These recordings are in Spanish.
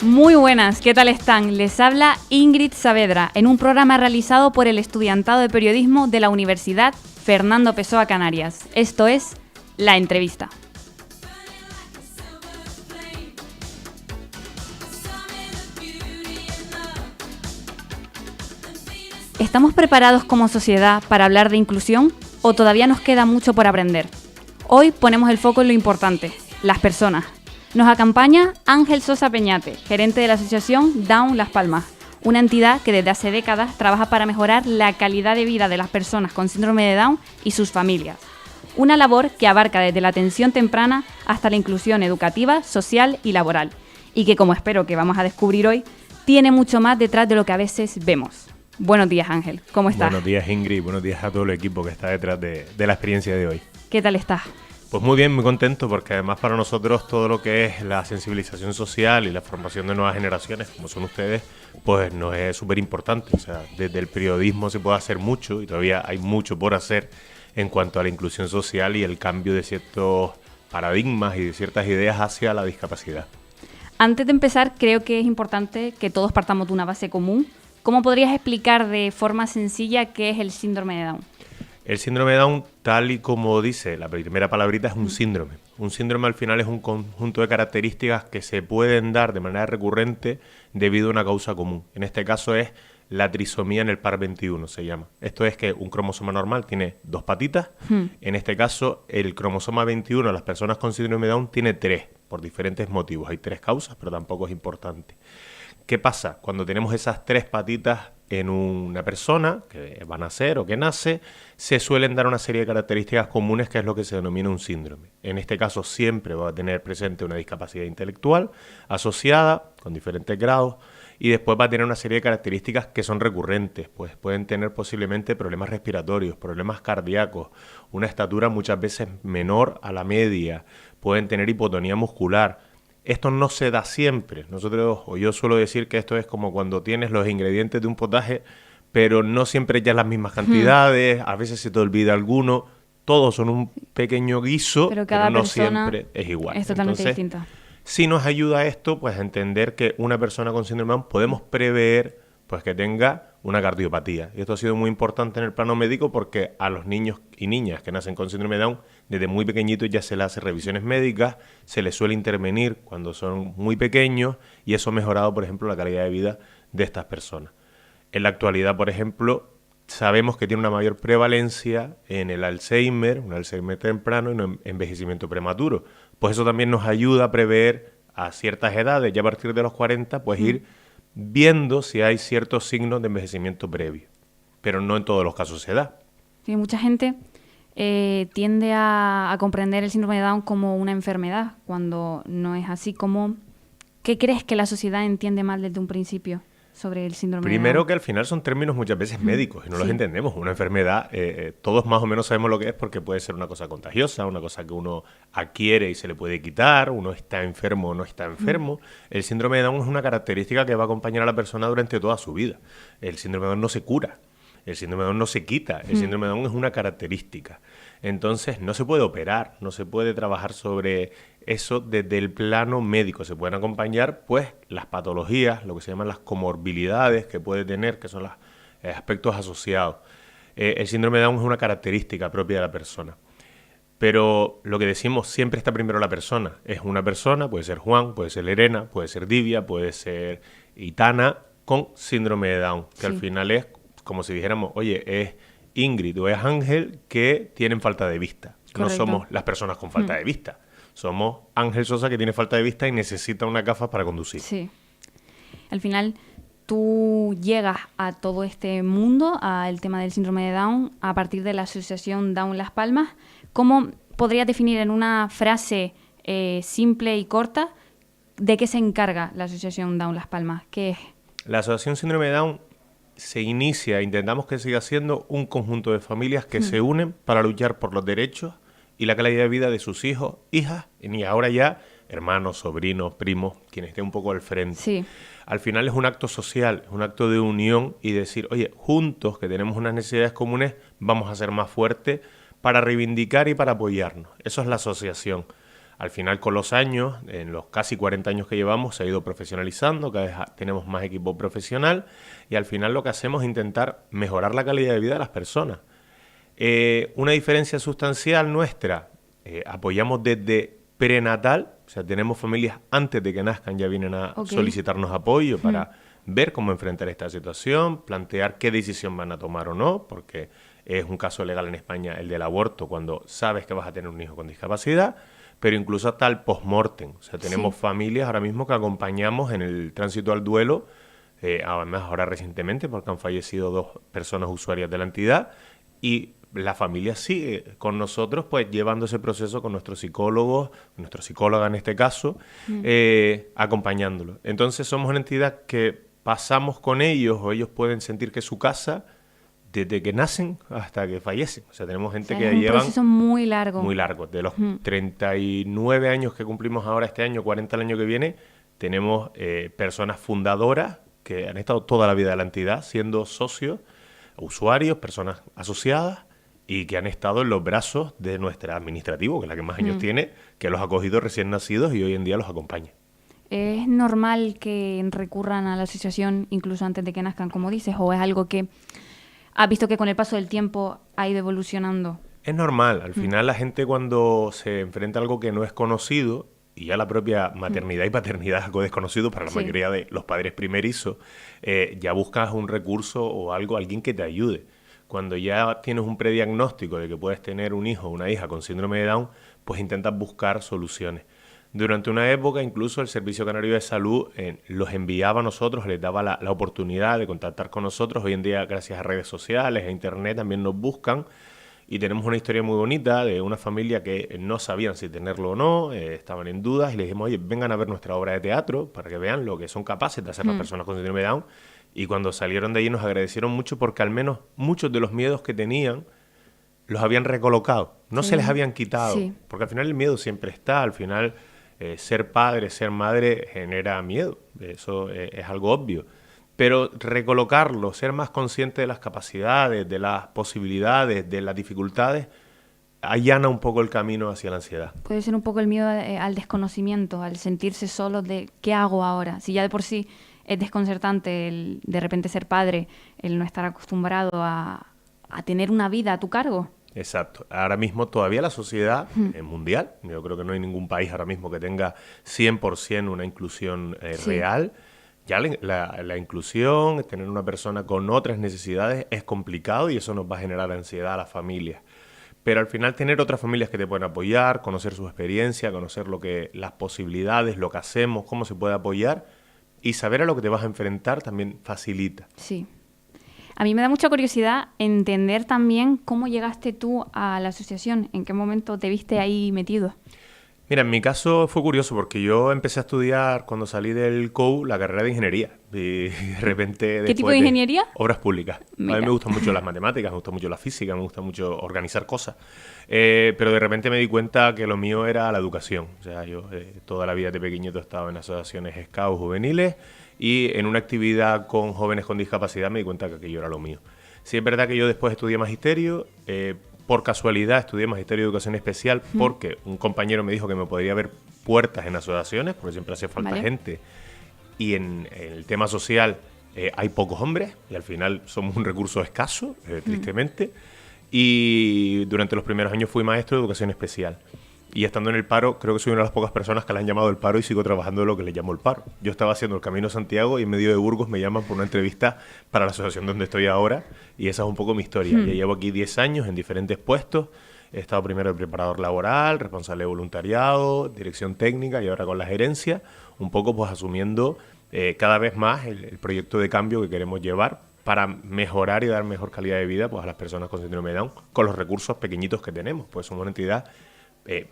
Muy buenas, ¿qué tal están? Les habla Ingrid Saavedra en un programa realizado por el Estudiantado de Periodismo de la Universidad Fernando Pessoa Canarias. Esto es La Entrevista. ¿Estamos preparados como sociedad para hablar de inclusión o todavía nos queda mucho por aprender? Hoy ponemos el foco en lo importante, las personas. Nos acompaña Ángel Sosa Peñate, gerente de la asociación Down Las Palmas, una entidad que desde hace décadas trabaja para mejorar la calidad de vida de las personas con síndrome de Down y sus familias. Una labor que abarca desde la atención temprana hasta la inclusión educativa, social y laboral, y que, como espero que vamos a descubrir hoy, tiene mucho más detrás de lo que a veces vemos. Buenos días, Ángel, ¿cómo estás? Buenos días, Ingrid, buenos días a todo el equipo que está detrás de la experiencia de hoy. ¿Qué tal estás? Pues muy bien, muy contento, porque además para nosotros todo lo que es la sensibilización social y la formación de nuevas generaciones, como son ustedes, pues nos es súper importante. O sea, desde el periodismo se puede hacer mucho y todavía hay mucho por hacer en cuanto a la inclusión social y el cambio de ciertos paradigmas y de ciertas ideas hacia la discapacidad. Antes de empezar, creo que es importante que todos partamos de una base común. ¿Cómo podrías explicar de forma sencilla qué es el síndrome de Down? El síndrome de Down, tal y como dice la primera palabrita, es un síndrome. Un síndrome al final es un conjunto de características que se pueden dar de manera recurrente debido a una causa común. En este caso es la trisomía en el par 21, se llama. Esto es que un cromosoma normal tiene 2 patitas. En este caso, el cromosoma 21 de las personas con síndrome de Down tiene 3, por diferentes motivos. Hay 3 causas, pero tampoco es importante. ¿Qué pasa? Cuando tenemos esas 3 patitas en una persona que va a nacer o que nace, se suelen dar una serie de características comunes que es lo que se denomina un síndrome. En este caso siempre va a tener presente una discapacidad intelectual asociada con diferentes grados y después va a tener una serie de características que son recurrentes, pues pueden tener posiblemente problemas respiratorios, problemas cardíacos, una estatura muchas veces menor a la media, pueden tener hipotonía muscular. Esto no se da siempre. Nosotros, o yo suelo decir que esto es como cuando tienes los ingredientes de un potaje, pero no siempre ya las mismas cantidades, a veces se te olvida alguno. Todos son un pequeño guiso, pero no siempre es igual. Es totalmente distinta. Si nos ayuda esto, pues a entender que una persona con síndrome de Down podemos prever pues que tenga una cardiopatía. Y esto ha sido muy importante en el plano médico porque a los niños y niñas que nacen con síndrome de Down, desde muy pequeñitos ya se les hace revisiones médicas, se les suele intervenir cuando son muy pequeños y eso ha mejorado, por ejemplo, la calidad de vida de estas personas. En la actualidad, por ejemplo, sabemos que tiene una mayor prevalencia en el Alzheimer, un Alzheimer temprano y un envejecimiento prematuro. Pues eso también nos ayuda a prever a ciertas edades, ya a partir de los 40, pues ir viendo si hay ciertos signos de envejecimiento previo. Pero no en todos los casos se da. Sí, mucha gente tiende a comprender el síndrome de Down como una enfermedad, cuando no es así. ¿Qué crees que la sociedad entiende mal desde un principio sobre el síndrome de Down? Primero que al final son términos muchas veces médicos y no los entendemos. Una enfermedad, todos más o menos sabemos lo que es porque puede ser una cosa contagiosa, una cosa que uno adquiere y se le puede quitar, uno está enfermo o no está enfermo. El síndrome de Down es una característica que va a acompañar a la persona durante toda su vida. El síndrome de Down no se cura, el síndrome de Down no se quita, el síndrome de Down es una característica. Entonces no se puede operar, no se puede trabajar sobre eso desde el plano médico. Se pueden acompañar pues las patologías, lo que se llaman las comorbilidades que puede tener, que son los aspectos asociados. El síndrome de Down es una característica propia de la persona. Pero lo que decimos, siempre está primero la persona. Es una persona, puede ser Juan, puede ser Elena, puede ser Divia, puede ser Itana, con síndrome de Down, que al final es como si dijéramos, oye, es Ingrid o es Ángel que tienen falta de vista. Correcto. No somos las personas con falta de vista. Somos Ángel Sosa que tiene falta de vista y necesita unas gafas para conducir. Sí. Al final, tú llegas a todo este mundo, al tema del síndrome de Down, a partir de la asociación Down Las Palmas. ¿Cómo podrías definir en una frase simple y corta de qué se encarga la asociación Down Las Palmas? ¿Qué es? La asociación Síndrome de Down se inicia, intentamos que siga siendo un conjunto de familias que se unen para luchar por los derechos y la calidad de vida de sus hijos, hijas, y ahora ya hermanos, sobrinos, primos, quien esté un poco al frente. Sí. Al final es un acto social, es un acto de unión y decir, oye, juntos que tenemos unas necesidades comunes, vamos a ser más fuertes para reivindicar y para apoyarnos. Eso es la asociación. Al final, con los años, en los casi 40 años que llevamos, se ha ido profesionalizando, cada vez tenemos más equipo profesional y al final lo que hacemos es intentar mejorar la calidad de vida de las personas. Una diferencia sustancial nuestra, apoyamos desde prenatal, o sea, tenemos familias antes de que nazcan, ya vienen a solicitarnos apoyo para ver cómo enfrentar esta situación, plantear qué decisión van a tomar o no, porque es un caso legal en España el del aborto cuando sabes que vas a tener un hijo con discapacidad, pero incluso hasta el post-mortem. O sea, tenemos familias ahora mismo que acompañamos en el tránsito al duelo, además ahora recientemente porque han fallecido 2 personas usuarias de la entidad y la familia sigue con nosotros pues llevando ese proceso con nuestros psicólogos, nuestra psicóloga en este caso, acompañándolo. Entonces somos una entidad que pasamos con ellos o ellos pueden sentir que es su casa desde que nacen hasta que fallecen. O sea, tenemos gente que llevan... Es un proceso muy largo. Muy largo. De los 39 años que cumplimos ahora este año, 40 el año que viene, tenemos personas fundadoras que han estado toda la vida de la entidad siendo socios, usuarios, personas asociadas y que han estado en los brazos de nuestra administrativo, que es la que más años tiene, que los ha acogido recién nacidos y hoy en día los acompaña. ¿Es normal que recurran a la asociación incluso antes de que nazcan, como dices, o es algo que has visto que con el paso del tiempo ha ido evolucionando? Es normal. Al final la gente cuando se enfrenta a algo que no es conocido, y ya la propia maternidad y paternidad es algo desconocido para la mayoría de los padres primerizos, ya buscas un recurso o algo, alguien que te ayude. Cuando ya tienes un prediagnóstico de que puedes tener un hijo o una hija con síndrome de Down, pues intentas buscar soluciones. Durante una época, incluso el Servicio Canario de Salud los enviaba a nosotros, les daba la oportunidad de contactar con nosotros. Hoy en día, gracias a redes sociales, a internet, también nos buscan. Y tenemos una historia muy bonita de una familia que no sabían si tenerlo o no, estaban en dudas y les dijimos, oye, vengan a ver nuestra obra de teatro para que vean lo que son capaces de hacer las personas con síndrome de Down. Y cuando salieron de allí nos agradecieron mucho porque al menos muchos de los miedos que tenían los habían recolocado, no se les habían quitado, porque al final el miedo siempre está, al final ser padre, ser madre genera miedo, eso es algo obvio. Pero recolocarlo, ser más consciente de las capacidades, de las posibilidades, de las dificultades, allana un poco el camino hacia la ansiedad. Puede ser un poco el miedo al desconocimiento, al sentirse solo de ¿qué hago ahora? Si ya de por sí es desconcertante el de repente ser padre, el no estar acostumbrado a tener una vida a tu cargo. Exacto. Ahora mismo todavía la sociedad mundial, yo creo que no hay ningún país ahora mismo que tenga 100% una inclusión real. Ya la inclusión, tener una persona con otras necesidades es complicado y eso nos va a generar ansiedad a las familias. Pero al final tener otras familias que te pueden apoyar, conocer su experiencia, conocer las posibilidades, lo que hacemos, cómo se puede apoyar y saber a lo que te vas a enfrentar también facilita. Sí. A mí me da mucha curiosidad entender también cómo llegaste tú a la asociación, en qué momento te viste ahí metido. Mira, en mi caso fue curioso porque yo empecé a estudiar cuando salí del COU la carrera de ingeniería y de repente... ¿Qué tipo de ingeniería? Obras públicas. Mira. A mí me gustan mucho las matemáticas, me gusta mucho la física, me gusta mucho organizar cosas, pero de repente me di cuenta que lo mío era la educación. O sea, yo toda la vida de pequeñito he estado en asociaciones scout juveniles y en una actividad con jóvenes con discapacidad me di cuenta que aquello era lo mío. Sí es verdad que yo después estudié magisterio, por casualidad estudié Magisterio de Educación Especial porque un compañero me dijo que me podría abrir puertas en asociaciones, porque siempre hacía falta gente. Y en el tema social hay pocos hombres y al final somos un recurso escaso, tristemente. Y durante los primeros años fui maestro de Educación Especial. Y estando en el paro, creo que soy una de las pocas personas que le han llamado el paro y sigo trabajando en lo que le llamo el paro. Yo estaba haciendo el Camino a Santiago y en medio de Burgos me llaman por una entrevista para la asociación donde estoy ahora y esa es un poco mi historia. Ya llevo aquí 10 años en diferentes puestos. He estado primero de preparador laboral, responsable de voluntariado, dirección técnica y ahora con la gerencia, un poco pues asumiendo cada vez más el proyecto de cambio que queremos llevar para mejorar y dar mejor calidad de vida pues, a las personas con síndrome de Down con los recursos pequeñitos que tenemos, pues somos una entidad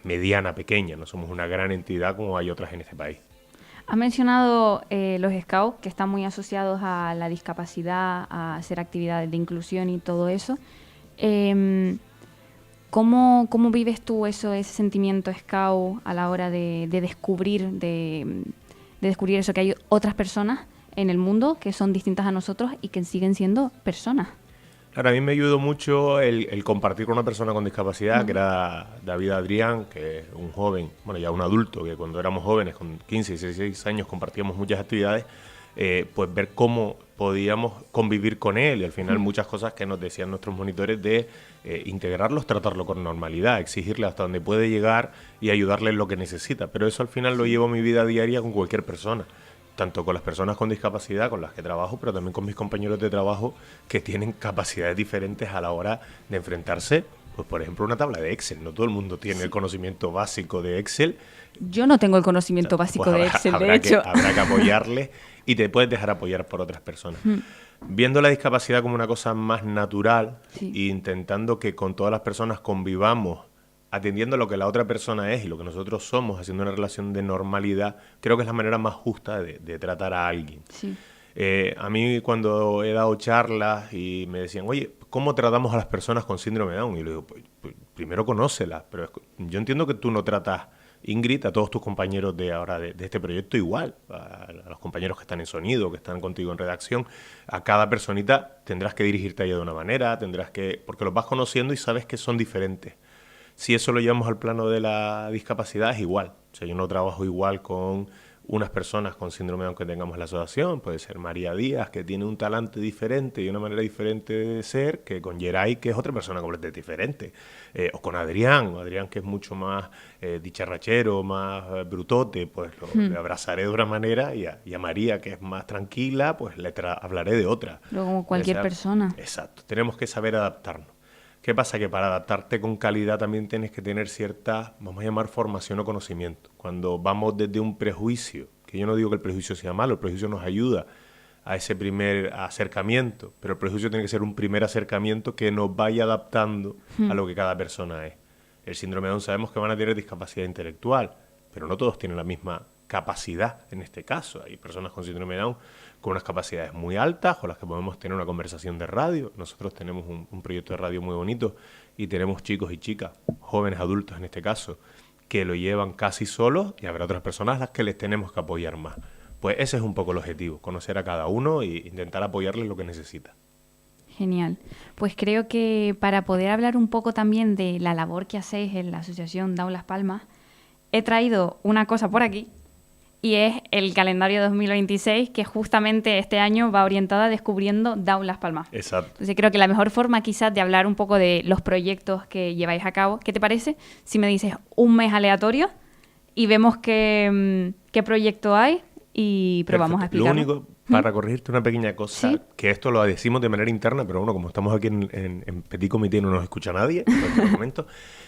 mediana, pequeña, no somos una gran entidad como hay otras en este país. Has mencionado los scouts, que están muy asociados a la discapacidad, a hacer actividades de inclusión y todo eso. ¿Cómo vives tú ese sentimiento scout a la hora de descubrir eso, que hay otras personas en el mundo que son distintas a nosotros y que siguen siendo personas? Ahora, a mí me ayudó mucho el compartir con una persona con discapacidad, que era David Adrián, que es un joven, bueno, ya un adulto, que cuando éramos jóvenes, con 15 y 16 años, compartíamos muchas actividades, pues ver cómo podíamos convivir con él, y al final muchas cosas que nos decían nuestros monitores de integrarlos, tratarlo con normalidad, exigirle hasta donde puede llegar y ayudarle en lo que necesita. Pero eso al final lo llevo a mi vida diaria con cualquier persona, tanto con las personas con discapacidad con las que trabajo, pero también con mis compañeros de trabajo que tienen capacidades diferentes a la hora de enfrentarse, pues por ejemplo, una tabla de Excel. No todo el mundo tiene el conocimiento básico de Excel. Yo no tengo el conocimiento básico de Excel, de hecho. Habrá que apoyarle y te puedes dejar apoyar por otras personas. Viendo la discapacidad como una cosa más natural e intentando que con todas las personas convivamos, atendiendo lo que la otra persona es y lo que nosotros somos, haciendo una relación de normalidad, creo que es la manera más justa de tratar a alguien. Sí. A mí cuando he dado charlas y me decían, oye, ¿cómo tratamos a las personas con síndrome de Down? Y le digo, pues, primero conócelas, pero yo entiendo que tú no tratas, Ingrid, a todos tus compañeros de ahora de este proyecto igual, a los compañeros que están en sonido, que están contigo en redacción, a cada personita tendrás que dirigirte a ella de una manera, porque los vas conociendo y sabes que son diferentes. Si eso lo llevamos al plano de la discapacidad, es igual. O sea, yo no trabajo igual con unas personas con síndrome de Down que tengamos en la asociación. Puede ser María Díaz, que tiene un talante diferente y una manera diferente de ser, que con Geray, que es otra persona completamente diferente. O con Adrián, que es mucho más dicharrachero, más brutote, pues le abrazaré de una manera, y a María, que es más tranquila, pues le hablaré de otra. Como cualquier persona. Exacto. Tenemos que saber adaptarnos. ¿Qué pasa? Que para adaptarte con calidad también tienes que tener cierta, vamos a llamar, formación o conocimiento. Cuando vamos desde un prejuicio, que yo no digo que el prejuicio sea malo, el prejuicio nos ayuda a ese primer acercamiento, pero el prejuicio tiene que ser un primer acercamiento que nos vaya adaptando a lo que cada persona es. El síndrome de Down sabemos que van a tener discapacidad intelectual, pero no todos tienen la misma capacidad en este caso. Hay personas con síndrome de Down con unas capacidades muy altas, con las que podemos tener una conversación de radio. Nosotros tenemos un proyecto de radio muy bonito y tenemos chicos y chicas, jóvenes adultos en este caso, que lo llevan casi solos, y habrá otras personas a las que les tenemos que apoyar más. Pues ese es un poco el objetivo, conocer a cada uno e intentar apoyarle lo que necesita. Genial. Pues creo que para poder hablar un poco también de la labor que hacéis en la Asociación Down Las Palmas, he traído una cosa por aquí, y es el calendario 2026, que justamente este año va orientado a descubriendo Down Las Palmas. Exacto. Entonces creo que la mejor forma quizás de hablar un poco de los proyectos que lleváis a cabo, ¿qué te parece? Si me dices un mes aleatorio y vemos qué proyecto hay y probamos a explicarlo. Lo único, para corregirte una pequeña cosa, ¿sí? Que esto lo decimos de manera interna, pero bueno, como estamos aquí en Petit Comité y no nos escucha nadie en este momento,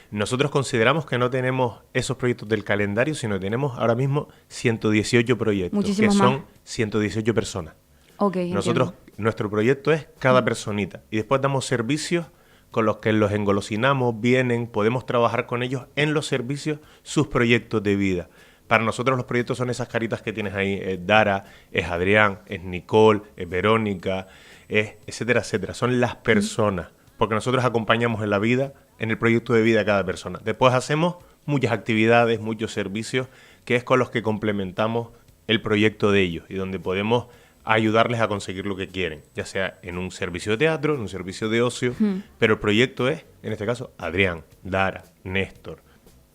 nosotros consideramos que no tenemos esos proyectos del calendario, sino que tenemos ahora mismo 118 proyectos, muchísimos que más. son 118 personas. Okay, nosotros, nuestro proyecto es cada personita, y después damos servicios con los que los engolosinamos, vienen, podemos trabajar con ellos en los servicios, sus proyectos de vida. Para nosotros los proyectos son esas caritas que tienes ahí, es Dara, es Adrián, es Nicole, es Verónica, es etcétera, etcétera. Son las personas, porque nosotros acompañamos en la vida, en el proyecto de vida de cada persona. Después hacemos muchas actividades, muchos servicios, que es con los que complementamos el proyecto de ellos y donde podemos ayudarles a conseguir lo que quieren, ya sea en un servicio de teatro, en un servicio de ocio, pero el proyecto es, en este caso, Adrián, Dara, Néstor.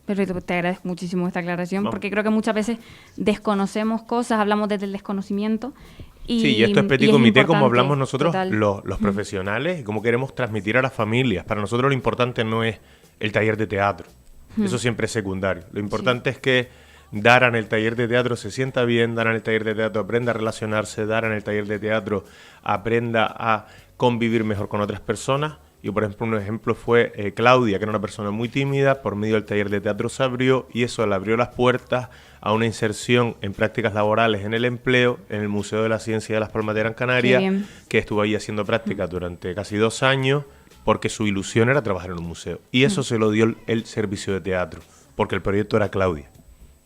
Perfecto, te agradezco muchísimo esta aclaración, porque creo que muchas veces desconocemos cosas, hablamos desde el desconocimiento. Y esto es Petit Comité, como hablamos nosotros, los profesionales, y cómo queremos transmitir a las familias. Para nosotros lo importante no es el taller de teatro, eso siempre es secundario. Lo importante es que Dara en el taller de teatro se sienta bien, Dara en el taller de teatro aprenda a relacionarse, Dara en el taller de teatro aprenda a convivir mejor con otras personas. Yo, por ejemplo, un ejemplo fue Claudia, que era una persona muy tímida, por medio del taller de teatro se abrió, y eso le abrió las puertas a una inserción en prácticas laborales en el empleo, en el Museo de la Ciencia de Las Palmas de Gran Canaria, que estuvo ahí haciendo prácticas durante casi 2 años, porque su ilusión era trabajar en un museo. Y eso se lo dio el servicio de teatro, porque el proyecto era Claudia.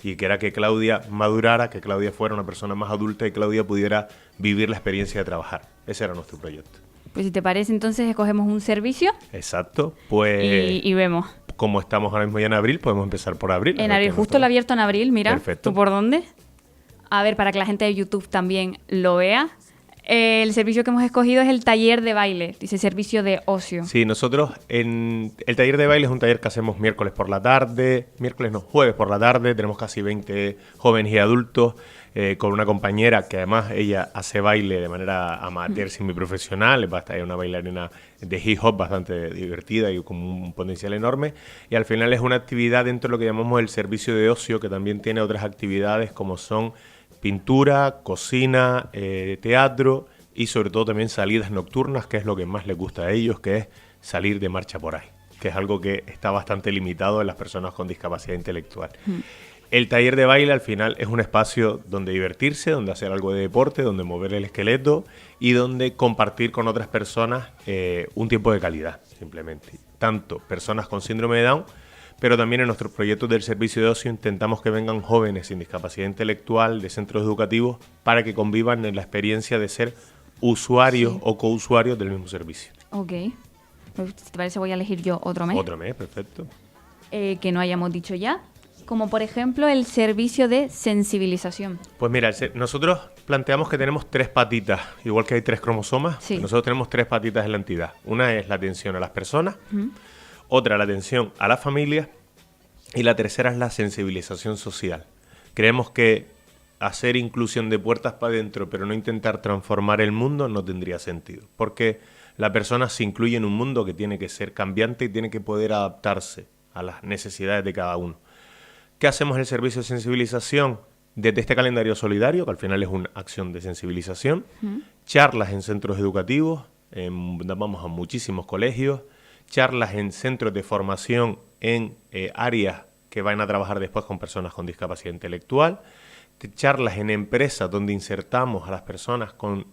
Y que era que Claudia madurara, que Claudia fuera una persona más adulta y Claudia pudiera vivir la experiencia de trabajar. Ese era nuestro proyecto. Pues si te parece, entonces escogemos un servicio. Exacto, pues... Y vemos. Como estamos ahora mismo ya en abril, podemos empezar por abril. En abril, justo lo he abierto en abril, mira. Perfecto. ¿Tú por dónde? A ver, para que la gente de YouTube también lo vea. El servicio que hemos escogido es el taller de baile, dice servicio de ocio. Sí, nosotros el taller de baile es un taller que hacemos miércoles por la tarde, jueves por la tarde, tenemos casi 20 jóvenes y adultos con una compañera que además ella hace baile de manera amateur, semiprofesional, es una bailarina de hip hop bastante divertida y con un potencial enorme, y al final es una actividad dentro de lo que llamamos el servicio de ocio, que también tiene otras actividades como son pintura, cocina, teatro y sobre todo también salidas nocturnas, que es lo que más les gusta a ellos, que es salir de marcha por ahí, que es algo que está bastante limitado en las personas con discapacidad intelectual. El taller de baile al final es un espacio donde divertirse, donde hacer algo de deporte, donde mover el esqueleto y donde compartir con otras personas un tiempo de calidad, simplemente. Tanto personas con síndrome de Down, pero también en nuestros proyectos del servicio de ocio intentamos que vengan jóvenes sin discapacidad intelectual de centros educativos para que convivan en la experiencia de ser usuarios o cousuarios del mismo servicio. Ok. Pues, si te parece, voy a elegir yo otro mes. Otro mes, perfecto. Que no hayamos dicho ya. Como por ejemplo el servicio de sensibilización. Pues mira, nosotros planteamos que tenemos 3 patitas, igual que hay 3 cromosomas, Sí. nosotros tenemos 3 patitas en la entidad. Una es la atención a las personas, otra la atención a las familias y la tercera es la sensibilización social. Creemos que hacer inclusión de puertas para adentro pero no intentar transformar el mundo no tendría sentido, porque la persona se incluye en un mundo que tiene que ser cambiante y tiene que poder adaptarse a las necesidades de cada uno. ¿Qué hacemos en el servicio de sensibilización? Desde este calendario solidario, que al final es una acción de sensibilización, charlas en centros educativos, vamos a muchísimos colegios, charlas en centros de formación en áreas que van a trabajar después con personas con discapacidad intelectual, charlas en empresas donde insertamos a las personas con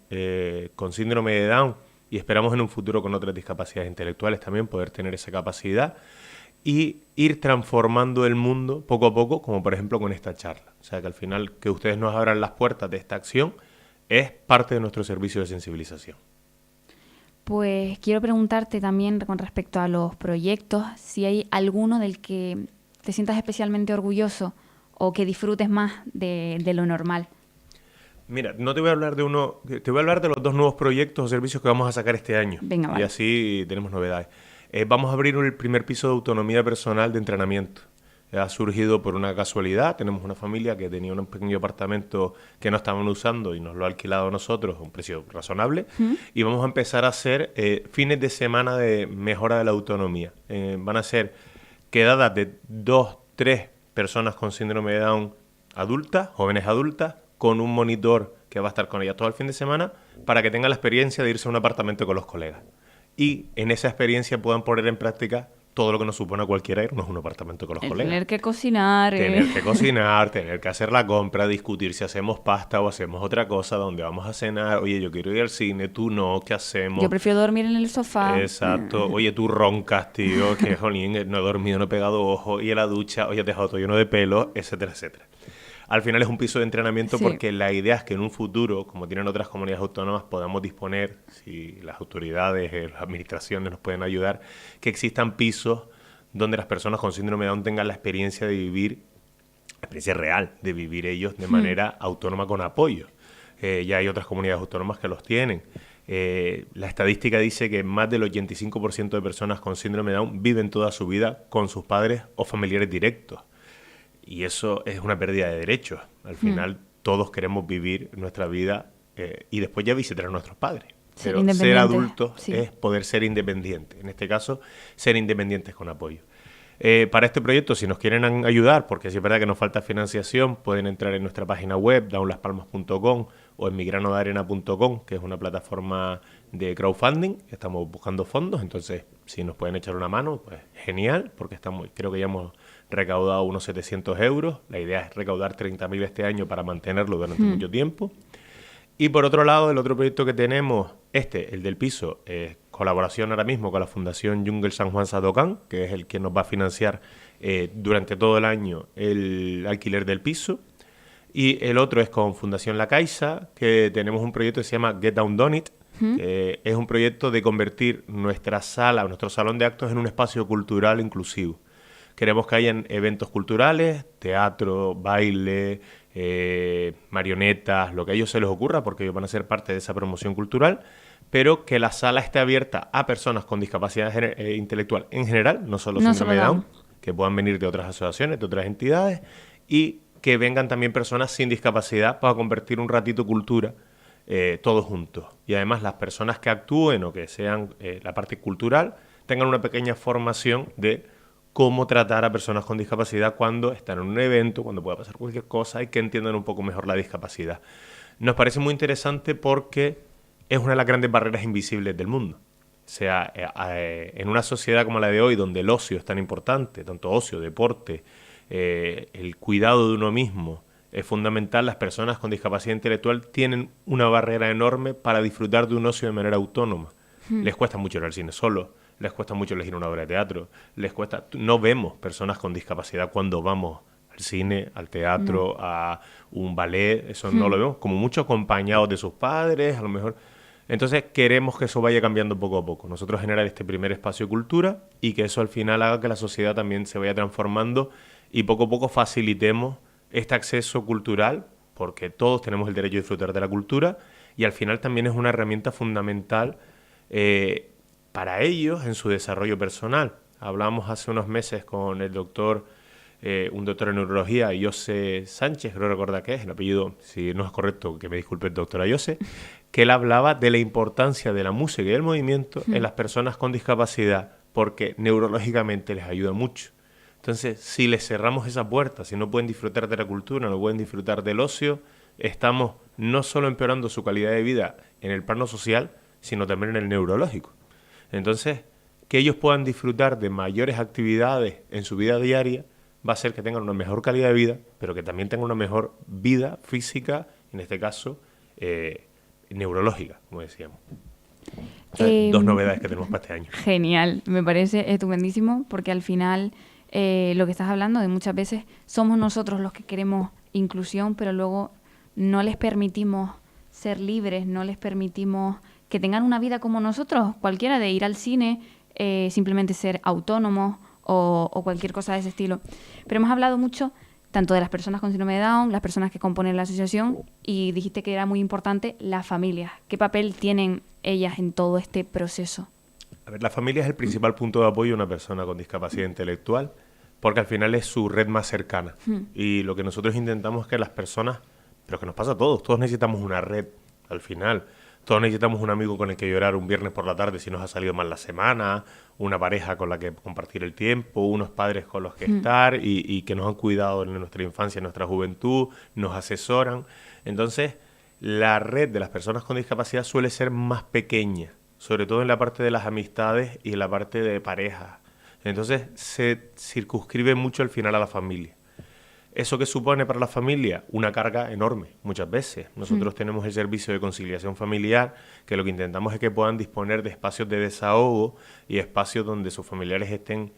síndrome de Down y esperamos en un futuro con otras discapacidades intelectuales también poder tener esa capacidad y ir transformando el mundo poco a poco, como por ejemplo con esta charla. O sea que al final que ustedes nos abran las puertas de esta acción es parte de nuestro servicio de sensibilización. Pues quiero preguntarte también con respecto a los proyectos, si hay alguno del que te sientas especialmente orgulloso o que disfrutes más de lo normal. Mira, no te voy a hablar de uno, te voy a hablar de los 2 nuevos proyectos o servicios que vamos a sacar este año. Venga, vale. Y así tenemos novedades. Vamos a abrir el primer piso de autonomía personal de entrenamiento. Ha surgido por una casualidad. Tenemos una familia que tenía un pequeño apartamento que no estaban usando y nos lo ha alquilado a nosotros a un precio razonable. Y vamos a empezar a hacer fines de semana de mejora de la autonomía. Van a ser quedadas de 2, 3 personas con síndrome de Down adultas, jóvenes adultas, con un monitor que va a estar con ellas todo el fin de semana para que tengan la experiencia de irse a un apartamento con los colegas. Y en esa experiencia puedan poner en práctica todo lo que nos supone a cualquiera irnos a un apartamento con los colegas. Tener que cocinar. Tener que hacer la compra, discutir si hacemos pasta o hacemos otra cosa, donde vamos a cenar. Oye, yo quiero ir al cine, tú no, ¿qué hacemos? Yo prefiero dormir en el sofá. Exacto. Oye, tú roncas, tío, que jolín, no he dormido, no he pegado ojo, y en la ducha, oye, te he dejado todo lleno de pelo, etcétera, etcétera. Al final es un piso de entrenamiento porque la idea es que en un futuro, como tienen otras comunidades autónomas, podamos disponer, si las autoridades, las administraciones nos pueden ayudar, que existan pisos donde las personas con síndrome de Down tengan la experiencia de vivir, la experiencia real de vivir ellos de manera autónoma con apoyo. Ya hay otras comunidades autónomas que los tienen. La estadística dice que más del 85% de personas con síndrome de Down viven toda su vida con sus padres o familiares directos. Y eso es una pérdida de derechos. Al final todos queremos vivir nuestra vida y después ya visitar a nuestros padres. Pero ser adultos es poder ser independientes. En este caso, ser independientes con apoyo. Para este proyecto, si nos quieren ayudar, porque si es verdad que nos falta financiación, pueden entrar en nuestra página web, downlaspalmas.com o en migranodearena.com, que es una plataforma de crowdfunding. Estamos buscando fondos, entonces si nos pueden echar una mano, pues genial, porque creo que ya hemos recaudado unos 700 euros. La idea es recaudar 30.000 este año para mantenerlo durante mucho tiempo. Y por otro lado, el otro proyecto que tenemos, el del piso, colaboración ahora mismo con la Fundación Jungle San Juan Sadocán, que es el que nos va a financiar durante todo el año el alquiler del piso. Y el otro es con Fundación La Caixa, que tenemos un proyecto que se llama Get Down Done It, que es un proyecto de convertir nuestra sala, nuestro salón de actos en un espacio cultural inclusivo. Queremos que hayan eventos culturales, teatro, baile, marionetas, lo que a ellos se les ocurra, porque ellos van a ser parte de esa promoción cultural, pero que la sala esté abierta a personas con discapacidad intelectual en general, no solo síndrome de Down, que puedan venir de otras asociaciones, de otras entidades, y que vengan también personas sin discapacidad para convertir un ratito cultura todos juntos. Y además las personas que actúen o que sean la parte cultural tengan una pequeña formación de cómo tratar a personas con discapacidad cuando están en un evento, cuando pueda pasar cualquier cosa y que entiendan un poco mejor la discapacidad. Nos parece muy interesante porque es una de las grandes barreras invisibles del mundo. O sea, en una sociedad como la de hoy, donde el ocio es tan importante, tanto ocio, deporte, el cuidado de uno mismo es fundamental, las personas con discapacidad intelectual tienen una barrera enorme para disfrutar de un ocio de manera autónoma. Les cuesta mucho ir al cine solo, les cuesta mucho elegir una obra de teatro, les cuesta... No vemos personas con discapacidad cuando vamos al cine, al teatro, a un ballet, eso no lo vemos, como mucho acompañados de sus padres, a lo mejor... Entonces queremos que eso vaya cambiando poco a poco. Nosotros generar este primer espacio cultura y que eso al final haga que la sociedad también se vaya transformando y poco a poco facilitemos este acceso cultural, porque todos tenemos el derecho a disfrutar de la cultura y al final también es una herramienta fundamental para ellos en su desarrollo personal. Hablamos hace unos meses con el doctor, un doctor en neurología, José Sánchez, creo recordar que es, el apellido, si no es correcto, que me disculpe el doctor José, que él hablaba de la importancia de la música y del movimiento en las personas con discapacidad, porque neurológicamente les ayuda mucho. Entonces, si les cerramos esa puerta, si no pueden disfrutar de la cultura, no pueden disfrutar del ocio, estamos no solo empeorando su calidad de vida en el plano social, sino también en el neurológico. Entonces, que ellos puedan disfrutar de mayores actividades en su vida diaria va a hacer que tengan una mejor calidad de vida, pero que también tengan una mejor vida física, en este caso, neurológica, como decíamos. O sea, dos novedades que tenemos para este año. Genial, me parece estupendísimo, porque al final lo que estás hablando de muchas veces somos nosotros los que queremos inclusión, pero luego no les permitimos ser libres, no les permitimos que tengan una vida como nosotros, cualquiera, de ir al cine, simplemente ser autónomos o cualquier cosa de ese estilo. Pero hemos hablado mucho tanto de las personas con síndrome de Down, las personas que componen la asociación, y dijiste que era muy importante las familias. ¿Qué papel tienen ellas en todo este proceso? A ver, la familia es el principal punto de apoyo de una persona con discapacidad intelectual, porque al final es su red más cercana. Y lo que nosotros intentamos es que las personas, pero que nos pasa a todos necesitamos una red al final. Todos necesitamos un amigo con el que llorar un viernes por la tarde si nos ha salido mal la semana, una pareja con la que compartir el tiempo, unos padres con los que estar y que nos han cuidado en nuestra infancia, en nuestra juventud, nos asesoran. Entonces, la red de las personas con discapacidad suele ser más pequeña, sobre todo en la parte de las amistades y en la parte de pareja. Entonces, se circunscribe mucho al final a la familia. ¿Eso qué supone para la familia? Una carga enorme, muchas veces. Nosotros tenemos el servicio de conciliación familiar, que lo que intentamos es que puedan disponer de espacios de desahogo y espacios donde sus familiares estén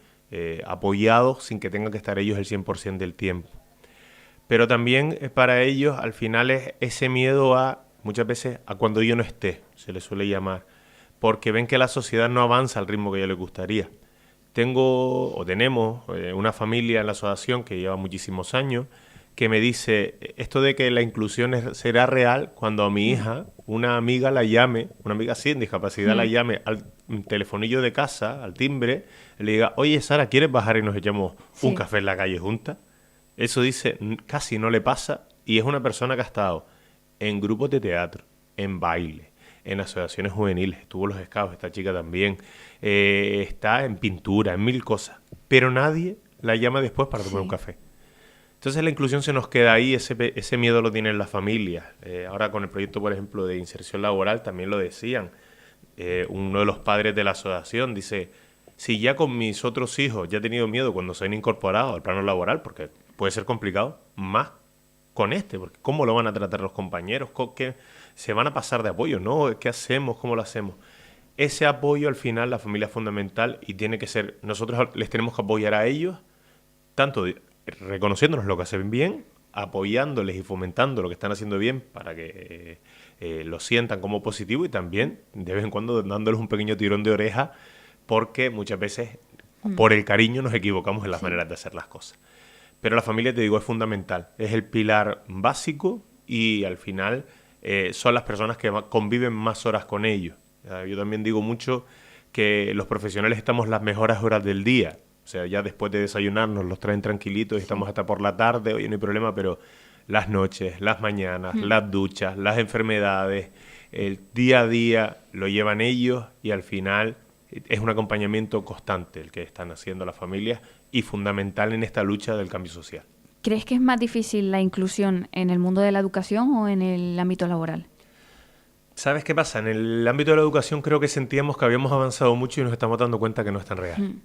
apoyados sin que tengan que estar ellos el 100% del tiempo. Pero también para ellos, al final, es ese miedo a, muchas veces, a cuando yo no esté, se les suele llamar, porque ven que la sociedad no avanza al ritmo que a ellos les gustaría. Tenemos una familia en la asociación que lleva muchísimos años que me dice esto de que la inclusión será real cuando a mi hija, una amiga la llame, una amiga sin discapacidad la llame al telefonillo de casa, al timbre, le diga, oye Sara, ¿quieres bajar y nos echamos un café en la calle juntas? Eso dice, casi no le pasa, y es una persona que ha estado en grupos de teatro, en baile, en asociaciones juveniles, estuvo en los Scouts, esta chica también, está en pintura, en mil cosas, pero nadie la llama después para tomar un café. Entonces la inclusión se nos queda ahí, ese miedo lo tienen las familias. Ahora con el proyecto, por ejemplo, de inserción laboral también lo decían. Uno de los padres de la asociación dice, si ya con mis otros hijos ya he tenido miedo cuando se han incorporado al plano laboral, porque puede ser complicado, más con porque ¿cómo lo van a tratar los compañeros? ¿Qué se van a pasar de apoyo? ¿No? ¿Qué hacemos? ¿Cómo lo hacemos? Ese apoyo al final, la familia es fundamental y tiene que ser, nosotros les tenemos que apoyar a ellos, tanto reconociéndonos lo que hacen bien, apoyándoles y fomentando lo que están haciendo bien para que lo sientan como positivo, y también de vez en cuando dándoles un pequeño tirón de oreja, porque muchas veces por el cariño nos equivocamos en las maneras de hacer las cosas. Pero la familia, te digo, es fundamental. Es el pilar básico y al final son las personas que conviven más horas con ellos. Yo también digo mucho que los profesionales estamos las mejores horas del día. O sea, ya después de desayunar nos los traen tranquilitos y estamos hasta por la tarde, oye, no hay problema, pero las noches, las mañanas, las duchas, las enfermedades, el día a día lo llevan ellos y al final es un acompañamiento constante el que están haciendo las familias y fundamental en esta lucha del cambio social. ¿Crees que es más difícil la inclusión en el mundo de la educación o en el ámbito laboral? ¿Sabes qué pasa? En el ámbito de la educación creo que sentíamos que habíamos avanzado mucho y nos estamos dando cuenta que no es tan real.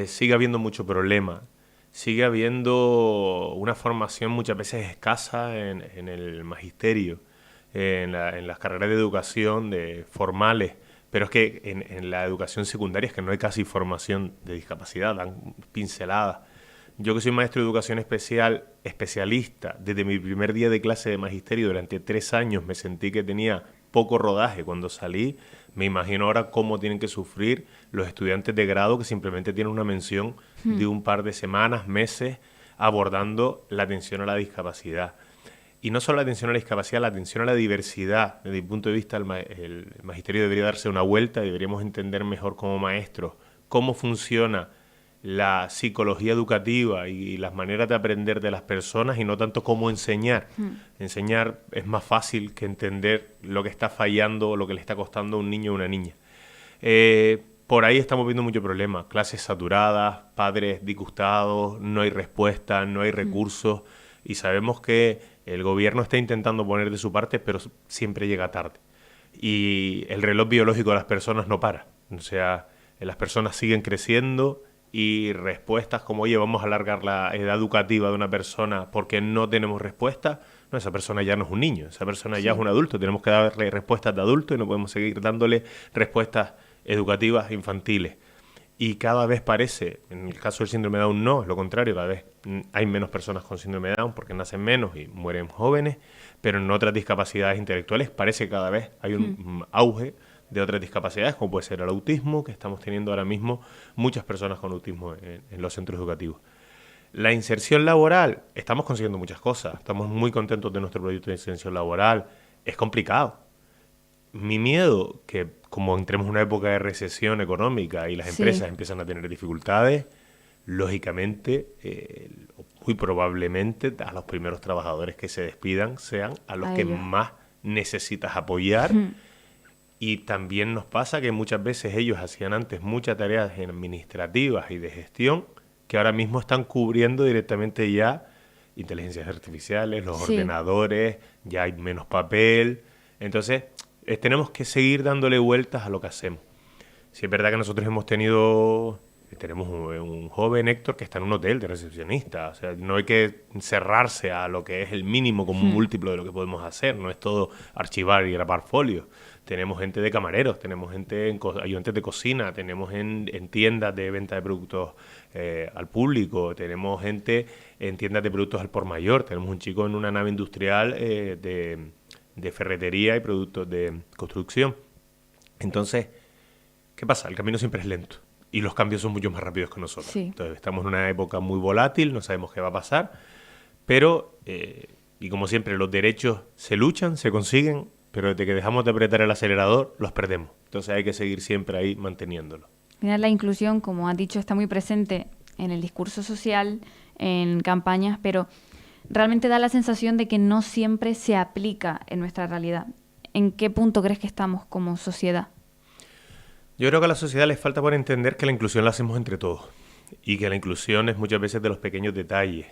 Sigue habiendo mucho problema, sigue habiendo una formación muchas veces escasa en el magisterio, en las carreras de educación formales, pero es que en la educación secundaria es que no hay casi formación de discapacidad, dan pinceladas. Yo que soy maestro de educación especial, especialista, desde mi primer día de clase de magisterio durante 3 años me sentí que tenía poco rodaje. Cuando salí, me imagino ahora cómo tienen que sufrir los estudiantes de grado que simplemente tienen una mención de un par de semanas, meses, abordando la atención a la discapacidad. Y no solo la atención a la discapacidad, la atención a la diversidad. Desde mi punto de vista, el magisterio debería darse una vuelta, deberíamos entender mejor como maestros cómo funciona la psicología educativa y las maneras de aprender de las personas y no tanto cómo enseñar. Enseñar es más fácil que entender lo que está fallando o lo que le está costando a un niño o una niña. Por ahí estamos viendo mucho problema. Clases saturadas, padres disgustados, no hay respuesta, no hay recursos y sabemos que el gobierno está intentando poner de su parte, pero siempre llega tarde. Y el reloj biológico de las personas no para. O sea, las personas siguen creciendo y respuestas como, oye, vamos a alargar la edad educativa de una persona porque no tenemos respuesta. No, esa persona ya no es un niño, esa persona ya es un adulto. Tenemos que darle respuestas de adulto y no podemos seguir dándole respuestas educativas infantiles. Y cada vez parece, en el caso del síndrome de Down no, es lo contrario, cada vez hay menos personas con síndrome de Down porque nacen menos y mueren jóvenes, pero en otras discapacidades intelectuales parece que cada vez hay un auge de otras discapacidades, como puede ser el autismo, que estamos teniendo ahora mismo muchas personas con autismo en los centros educativos. La inserción laboral, estamos consiguiendo muchas cosas, estamos muy contentos de nuestro proyecto de inserción laboral, es complicado. Mi miedo, que como entremos en una época de recesión económica y las empresas empiezan a tener dificultades, lógicamente, muy probablemente a los primeros trabajadores que se despidan sean a los que más necesitas apoyar. Y también nos pasa que muchas veces ellos hacían antes muchas tareas administrativas y de gestión que ahora mismo están cubriendo directamente ya inteligencias artificiales, los ordenadores, ya hay menos papel. Entonces, tenemos que seguir dándole vueltas a lo que hacemos. Si es verdad que nosotros tenemos un joven Héctor que está en un hotel de recepcionista, o sea, no hay que cerrarse a lo que es el mínimo como un múltiplo de lo que podemos hacer, no es todo archivar y grabar folios. Tenemos gente de camareros, tenemos gente ayudantes de cocina, tenemos en tiendas de venta de productos al público, tenemos gente en tiendas de productos al por mayor, tenemos un chico en una nave industrial de ferretería y productos de construcción. Entonces, ¿qué pasa? El camino siempre es lento y los cambios son mucho más rápidos que nosotros. Entonces, estamos en una época muy volátil, no sabemos qué va a pasar, pero, y como siempre, los derechos se luchan, se consiguen, pero desde que dejamos de apretar el acelerador, los perdemos. Entonces hay que seguir siempre ahí manteniéndolo. Al final la inclusión, como has dicho, está muy presente en el discurso social, en campañas, pero realmente da la sensación de que no siempre se aplica en nuestra realidad. ¿En qué punto crees que estamos como sociedad? Yo creo que a la sociedad les falta por entender que la inclusión la hacemos entre todos y que la inclusión es muchas veces de los pequeños detalles.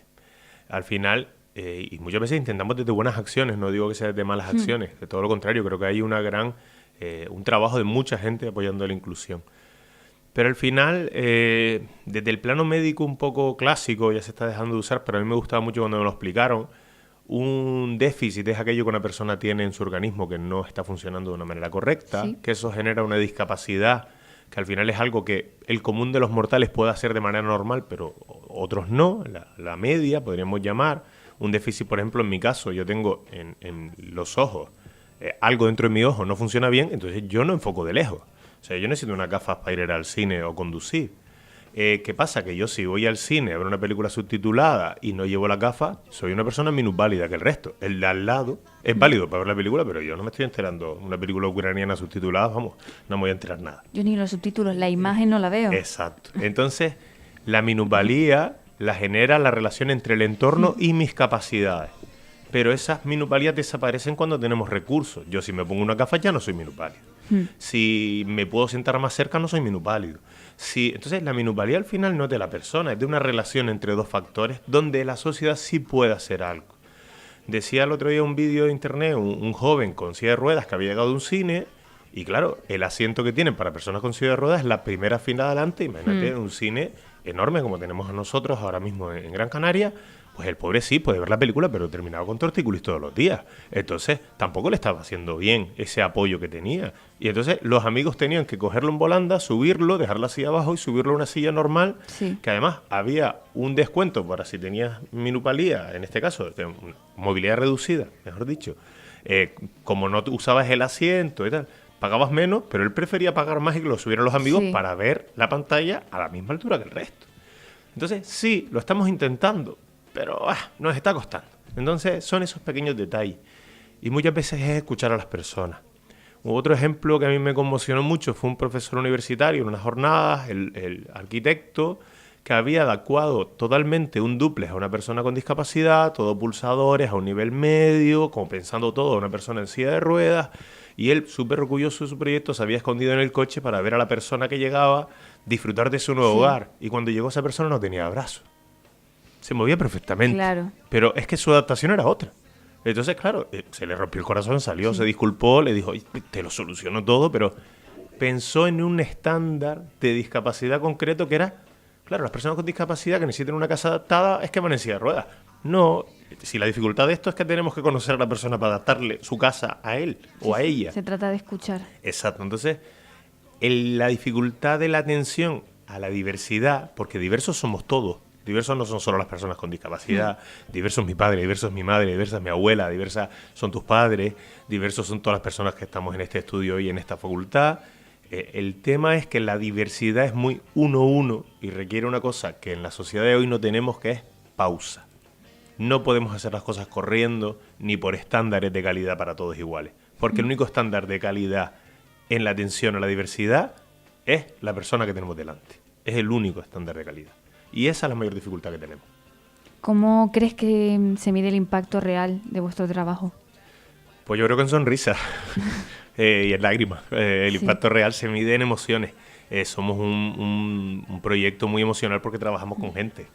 Al final, y muchas veces intentamos desde buenas acciones, no digo que sea desde malas acciones, de todo lo contrario, creo que hay un trabajo de mucha gente apoyando la inclusión. Pero al final, desde el plano médico un poco clásico, ya se está dejando de usar, pero a mí me gustaba mucho cuando me lo explicaron, un déficit es aquello que una persona tiene en su organismo que no está funcionando de una manera correcta, que eso genera una discapacidad, que al final es algo que el común de los mortales puede hacer de manera normal, pero otros no, la media podríamos llamar. Un déficit, por ejemplo, en mi caso, yo tengo en los ojos, algo dentro de mi ojo no funciona bien, entonces yo no enfoco de lejos. O sea, yo necesito unas gafas para ir al cine o conducir. ¿Qué pasa? Que yo si voy al cine a ver una película subtitulada y no llevo las gafas, soy una persona minusválida que el resto. El de al lado es válido para ver la película, pero yo no me estoy enterando. Una película ucraniana subtitulada, vamos, no me voy a enterar nada. Yo ni los subtítulos, la imagen no la veo. Exacto. Entonces, la minusvalía la genera la relación entre el entorno y mis capacidades. Pero esas minusvalías desaparecen cuando tenemos recursos. Yo si me pongo una gafas ya no soy minusválido. Si me puedo sentar más cerca no soy minusválido. Entonces la minusvalía al final no es de la persona, es de una relación entre dos factores donde la sociedad sí puede hacer algo. Decía el otro día un vídeo de internet un joven con silla de ruedas que había llegado a un cine y claro, el asiento que tienen para personas con silla de ruedas es la primera fila adelante. Imagínate un cine enorme como tenemos nosotros ahora mismo en Gran Canaria. Pues el pobre sí puede ver la película, pero terminaba con tortícolis todos los días. Entonces, tampoco le estaba haciendo bien ese apoyo que tenía. Y entonces los amigos tenían que cogerlo en volanda, subirlo, dejarlo así abajo y subirlo a una silla normal, que además había un descuento para si tenías minusvalía, en este caso, movilidad reducida, mejor dicho. Como no usabas el asiento y tal, pagabas menos, pero él prefería pagar más y que lo subieran los amigos para ver la pantalla a la misma altura que el resto. Entonces, sí, lo estamos intentando, pero nos está costando. Entonces son esos pequeños detalles y muchas veces es escuchar a las personas. Otro ejemplo que a mí me conmocionó mucho fue un profesor universitario en unas jornadas, el arquitecto, que había adecuado totalmente un dúplex a una persona con discapacidad, todo pulsadores a un nivel medio, como pensando todo a una persona en silla de ruedas, y él, súper orgulloso de su proyecto, se había escondido en el coche para ver a la persona que llegaba disfrutar de su nuevo hogar, y cuando llegó esa persona no tenía brazos. Se movía perfectamente, pero es que su adaptación era otra. Entonces, claro, se le rompió el corazón, salió, se disculpó, le dijo, te lo soluciono todo, pero pensó en un estándar de discapacidad concreto que era, claro, las personas con discapacidad que necesitan una casa adaptada es que van en silla de ruedas. No, si la dificultad de esto es que tenemos que conocer a la persona para adaptarle su casa a él o a ella. Se trata de escuchar. Exacto, entonces, la dificultad de la atención a la diversidad, porque diversos somos todos. Diversos no son solo las personas con discapacidad, diversos es mi padre, diversos es mi madre, diversa es mi abuela, diversas son tus padres, diversos son todas las personas que estamos en este estudio hoy en esta facultad. El tema es que la diversidad es muy uno y requiere una cosa que en la sociedad de hoy no tenemos, que es pausa. No podemos hacer las cosas corriendo ni por estándares de calidad para todos iguales, porque el único estándar de calidad en la atención a la diversidad es la persona que tenemos delante. Es el único estándar de calidad. Y esa es la mayor dificultad que tenemos. ¿Cómo crees que se mide el impacto real de vuestro trabajo? Pues yo creo que en sonrisas y en lágrimas. El impacto real se mide en emociones. Somos un proyecto muy emocional porque trabajamos con gente.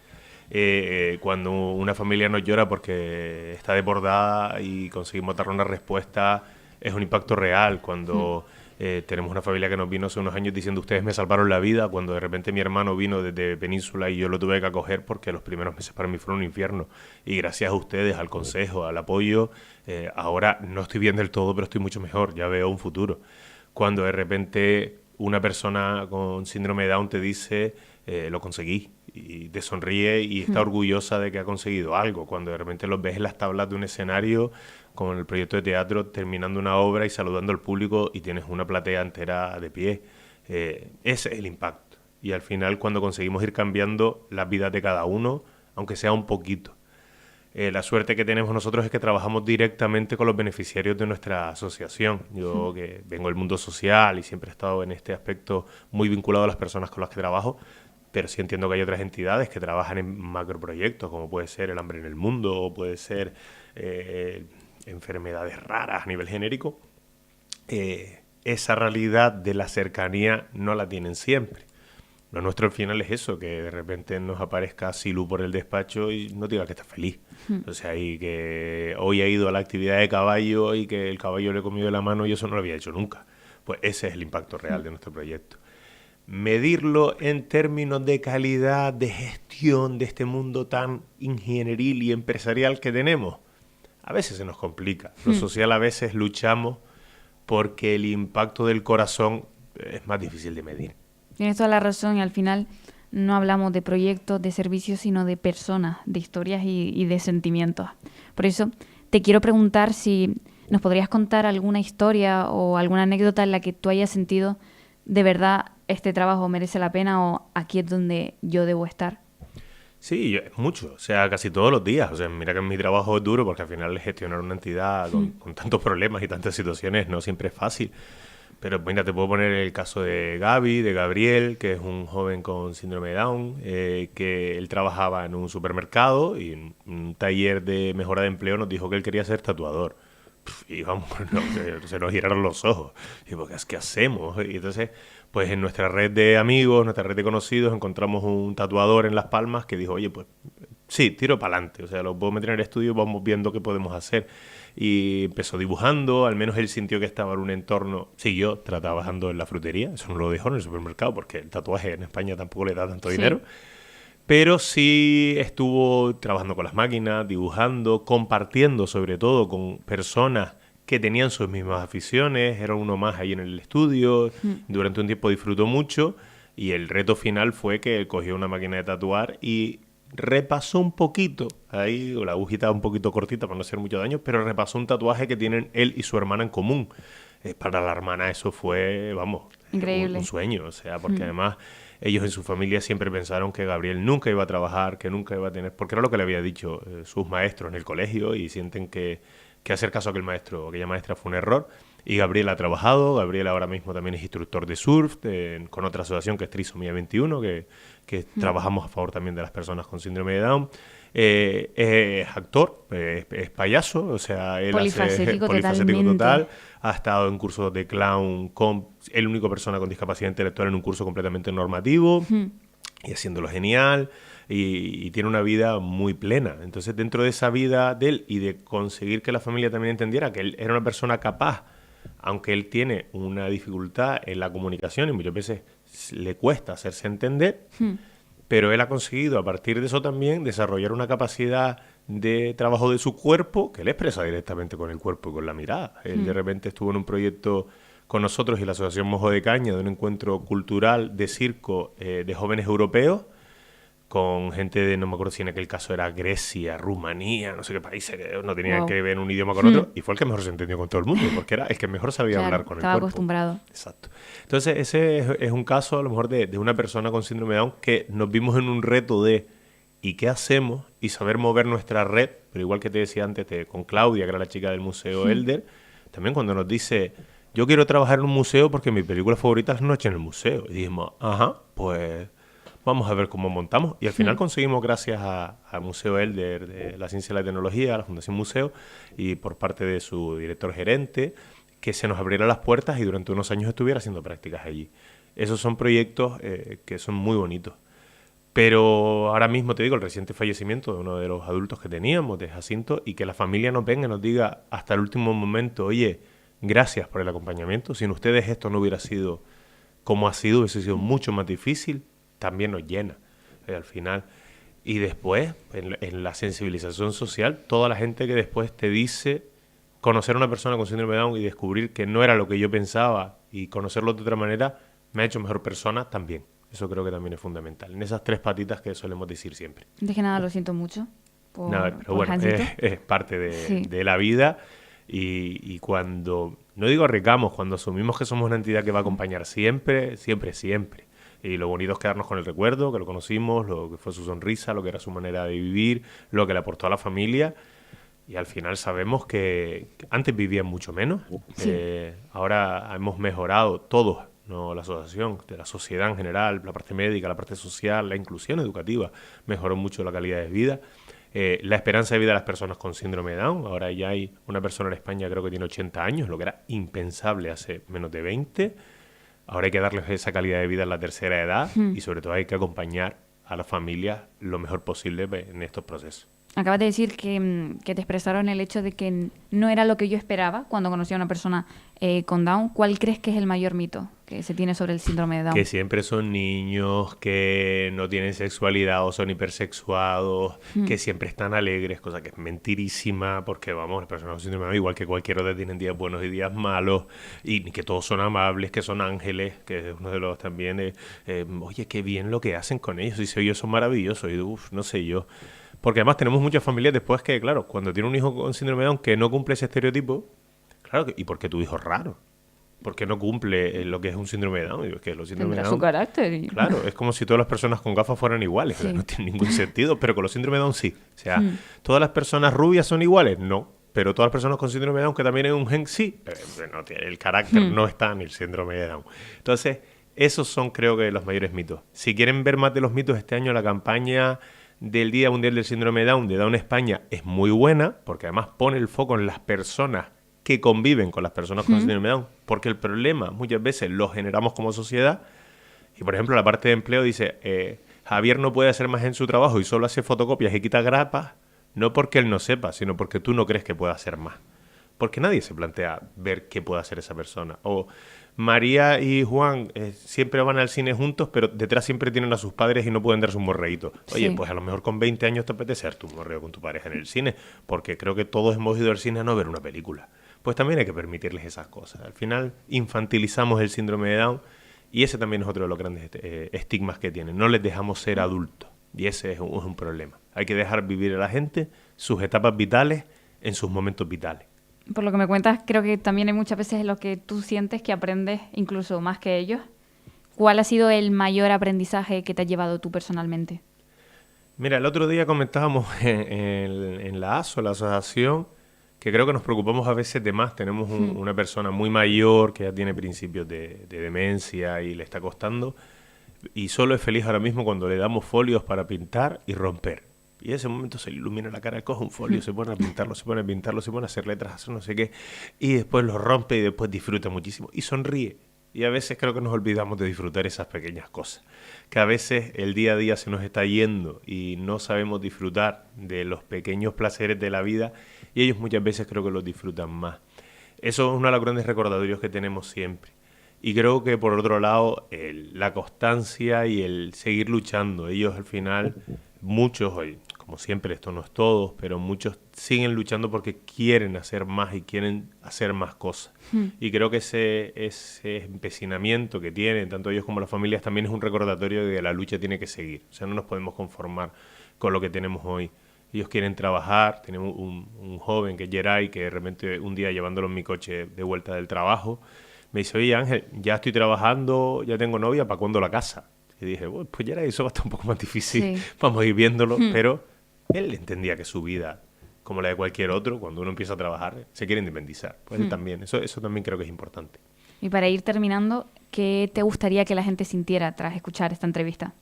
Cuando una familia nos llora porque está desbordada y conseguimos darle una respuesta, es un impacto real. Cuando tenemos una familia que nos vino hace unos años diciendo ustedes me salvaron la vida, cuando de repente mi hermano vino desde Península y yo lo tuve que acoger porque los primeros meses para mí fueron un infierno, y gracias a ustedes, al consejo, al apoyo, ahora no estoy bien del todo, pero estoy mucho mejor, ya veo un futuro. Cuando de repente una persona con síndrome de Down te dice lo conseguí, y te sonríe y está orgullosa de que ha conseguido algo, cuando de repente los ves en las tablas de un escenario con el proyecto de teatro terminando una obra y saludando al público y tienes una platea entera de pie. Ese es el impacto. Y al final, cuando conseguimos ir cambiando las vidas de cada uno, aunque sea un poquito. La suerte que tenemos nosotros es que trabajamos directamente con los beneficiarios de nuestra asociación. Yo que vengo del mundo social y siempre he estado en este aspecto muy vinculado a las personas con las que trabajo, pero sí entiendo que hay otras entidades que trabajan en macroproyectos, como puede ser el hambre en el mundo, o puede ser enfermedades raras a nivel genérico. Esa realidad de la cercanía no la tienen siempre. Lo nuestro al final es eso, que de repente nos aparezca Silu por el despacho y no te diga que está feliz. O sea, y que hoy ha ido a la actividad de caballo y que el caballo le ha comido la mano y eso no lo había hecho nunca. Pues ese es el impacto real de nuestro proyecto. Medirlo en términos de calidad, de gestión de este mundo tan ingenieril y empresarial que tenemos, a veces se nos complica. Lo social a veces luchamos porque el impacto del corazón es más difícil de medir. Tienes toda la razón y al final no hablamos de proyectos, de servicios, sino de personas, de historias y de sentimientos. Por eso te quiero preguntar si nos podrías contar alguna historia o alguna anécdota en la que tú hayas sentido de verdad este trabajo merece la pena o aquí es donde yo debo estar? Sí, mucho, o sea, casi todos los días. O sea, mira que mi trabajo es duro porque al final gestionar una entidad con tantos problemas y tantas situaciones no siempre es fácil. Pero mira, te puedo poner el caso de Gaby, de Gabriel, que es un joven con síndrome de Down, que él trabajaba en un supermercado y en un taller de mejora de empleo nos dijo que él quería ser tatuador. Y vamos, no, se nos giraron los ojos. Y digo, ¿qué hacemos? Y entonces, pues en nuestra red de amigos, nuestra red de conocidos, encontramos un tatuador en Las Palmas que dijo, oye, pues sí, tiro para adelante. O sea, lo puedo meter en el estudio, vamos viendo qué podemos hacer. Y empezó dibujando, al menos él sintió que estaba en un entorno, siguió trabajando en la frutería, eso no lo dejó en el supermercado porque el tatuaje en España tampoco le da tanto dinero. Pero sí estuvo trabajando con las máquinas, dibujando, compartiendo sobre todo con personas que tenían sus mismas aficiones, era uno más ahí en el estudio, durante un tiempo disfrutó mucho y el reto final fue que él cogió una máquina de tatuar y repasó un poquito, ahí la agujita un poquito cortita para no hacer mucho daño, pero repasó un tatuaje que tienen él y su hermana en común. Para la hermana eso fue, vamos, increíble. Un sueño, o sea, porque además ellos en su familia siempre pensaron que Gabriel nunca iba a trabajar, que nunca iba a tener, porque era lo que le había dicho sus maestros en el colegio y sienten que hacer caso a aquel maestro o aquella maestra fue un error. Y Gabriel ha trabajado, Gabriel ahora mismo también es instructor de surf con otra asociación que es Trisomía 21, que trabajamos a favor también de las personas con síndrome de Down. Es actor, es payaso, o sea, él polifacético total, ha estado en cursos de clown, es la única persona con discapacidad intelectual en un curso completamente normativo, y haciéndolo genial, y tiene una vida muy plena. Entonces, dentro de esa vida de él y de conseguir que la familia también entendiera que él era una persona capaz, aunque él tiene una dificultad en la comunicación y muchas veces le cuesta hacerse entender, pero él ha conseguido a partir de eso también desarrollar una capacidad de trabajo de su cuerpo que él expresa directamente con el cuerpo y con la mirada. Él de repente estuvo en un proyecto con nosotros y la Asociación Mojo de Caña de un encuentro cultural de circo de jóvenes europeos con gente de, no me acuerdo si en aquel caso era Grecia, Rumanía, no sé qué países, que no tenían que ver un idioma con otro, y fue el que mejor se entendió con todo el mundo, porque era el que mejor sabía hablar con el cuerpo. Estaba acostumbrado. Exacto. Entonces, ese es un caso, a lo mejor, de una persona con síndrome de Down que nos vimos en un reto de ¿y qué hacemos? Y saber mover nuestra red, pero igual que te decía antes con Claudia, que era la chica del Museo Elder, también cuando nos dice, yo quiero trabajar en un museo porque mi película favorita es La noche en el museo. Y dijimos, ajá, pues vamos a ver cómo montamos. Y al final conseguimos, gracias al Museo Elder de la Ciencia y la Tecnología, a la Fundación Museo, y por parte de su director gerente, que se nos abriera las puertas y durante unos años estuviera haciendo prácticas allí. Esos son proyectos que son muy bonitos. Pero ahora mismo te digo, el reciente fallecimiento de uno de los adultos que teníamos, de Jacinto, y que la familia nos venga y nos diga hasta el último momento, oye, gracias por el acompañamiento, sin ustedes esto no hubiera sido como ha sido, hubiese sido mucho más difícil, también nos llena al final. Y después, en la sensibilización social, toda la gente que después te dice conocer a una persona con síndrome de Down y descubrir que no era lo que yo pensaba y conocerlo de otra manera, me ha hecho mejor persona también. Eso creo que también es fundamental. En esas tres patitas que solemos decir siempre. Antes que nada, lo siento mucho. Pero bueno, es parte de la vida. Y cuando, no digo arriesgamos, cuando asumimos que somos una entidad que va a acompañar siempre, siempre, siempre. Y lo bonito es quedarnos con el recuerdo, que lo conocimos, lo que fue su sonrisa, lo que era su manera de vivir, lo que le aportó a la familia. Y al final sabemos que antes vivían mucho menos. Ahora hemos mejorado todos, no la asociación, de la sociedad en general, la parte médica, la parte social, la inclusión educativa, mejoró mucho la calidad de vida. La esperanza de vida de las personas con síndrome de Down. Ahora ya hay una persona en España, creo que tiene 80 años, lo que era impensable hace menos de 20. Ahora hay que darles esa calidad de vida en la tercera edad y sobre todo hay que acompañar a las familias lo mejor posible en estos procesos. Acabas de decir que te expresaron el hecho de que no era lo que yo esperaba cuando conocí a una persona con Down. ¿Cuál crees que es el mayor mito que se tiene sobre el síndrome de Down? Que siempre son niños, que no tienen sexualidad o son hipersexuados, que siempre están alegres, cosa que es mentirísima, porque vamos, las personas con síndrome de Down, igual que cualquier otra, tienen días buenos y días malos, y que todos son amables, que son ángeles, que es uno de los también, oye, qué bien lo que hacen con ellos, y ellos son maravillosos, y no sé yo. Porque además tenemos muchas familias después que, claro, cuando tiene un hijo con síndrome de Down que no cumple ese estereotipo, claro, ¿y por qué tu hijo es raro? porque no cumple lo que es un síndrome de Down. Y digo, es que los síndromes de Tendrá Down, su carácter. Y... claro, es como si todas las personas con gafas fueran iguales. Sí. No tiene ningún sentido, pero con los síndromes de Down sí. O sea, ¿todas las personas rubias son iguales? No. Pero todas las personas con síndrome de Down, que también es un gen, sí. El carácter no está en el síndrome de Down. Entonces, esos son, creo que, los mayores mitos. Si quieren ver más de los mitos, este año la campaña del Día Mundial del Síndrome de Down España es muy buena, porque además pone el foco en las personas que conviven con las personas con síndrome de Down, porque el problema muchas veces lo generamos como sociedad. Y por ejemplo, la parte de empleo dice, Javier no puede hacer más en su trabajo y solo hace fotocopias y quita grapas, no porque él no sepa, sino porque tú no crees que pueda hacer más. Porque nadie se plantea ver qué puede hacer esa persona. O María y Juan siempre van al cine juntos, pero detrás siempre tienen a sus padres y no pueden darse un morreíto. Oye, Sí. pues a lo mejor con 20 años te apetece hacer tu morreo con tu pareja en el cine, porque creo que todos hemos ido al cine a no ver una película. Pues también hay que permitirles esas cosas. Al final infantilizamos el síndrome de Down y ese también es otro de los grandes estigmas que tienen. No les dejamos ser adultos y ese es un problema. Hay que dejar vivir a la gente sus etapas vitales en sus momentos vitales. Por lo que me cuentas, creo que también hay muchas veces en lo que tú sientes que aprendes incluso más que ellos. ¿Cuál ha sido el mayor aprendizaje que te has llevado tú personalmente? Mira, el otro día comentábamos en la ASO, la asociación, que creo que nos preocupamos a veces de más. Tenemos una persona muy mayor que ya tiene principios de demencia y le está costando, y solo es feliz ahora mismo cuando le damos folios para pintar y romper. Y en ese momento se le ilumina la cara, coge un folio, se pone a pintarlo, se pone a hacer letras, hacer no sé qué, y después lo rompe y después disfruta muchísimo y sonríe. Y a veces creo que nos olvidamos de disfrutar esas pequeñas cosas. Que a veces el día a día se nos está yendo y no sabemos disfrutar de los pequeños placeres de la vida y ellos muchas veces creo que los disfrutan más. Eso es uno de los grandes recordatorios que tenemos siempre. Y creo que por otro lado, la constancia y el seguir luchando. Ellos al final, muchos hoy, como siempre, esto no es todos, pero muchos siguen luchando porque quieren hacer más y quieren hacer más cosas. Y creo que ese empecinamiento que tienen, tanto ellos como las familias, también es un recordatorio de que la lucha tiene que seguir. O sea, no nos podemos conformar con lo que tenemos hoy. Ellos quieren trabajar. Tenemos un joven que es Geray, que de repente un día llevándolo en mi coche de vuelta del trabajo, me dice, oye Ángel, ya estoy trabajando, ya tengo novia, ¿para cuándo la casa? Y dije, bueno, pues Geray, eso va a estar un poco más difícil, Sí. vamos a ir viéndolo, pero él entendía que su vida, como la de cualquier otro, cuando uno empieza a trabajar, se quiere independizar. Pues él también, eso también creo que es importante. Y para ir terminando, ¿qué te gustaría que la gente sintiera tras escuchar esta entrevista?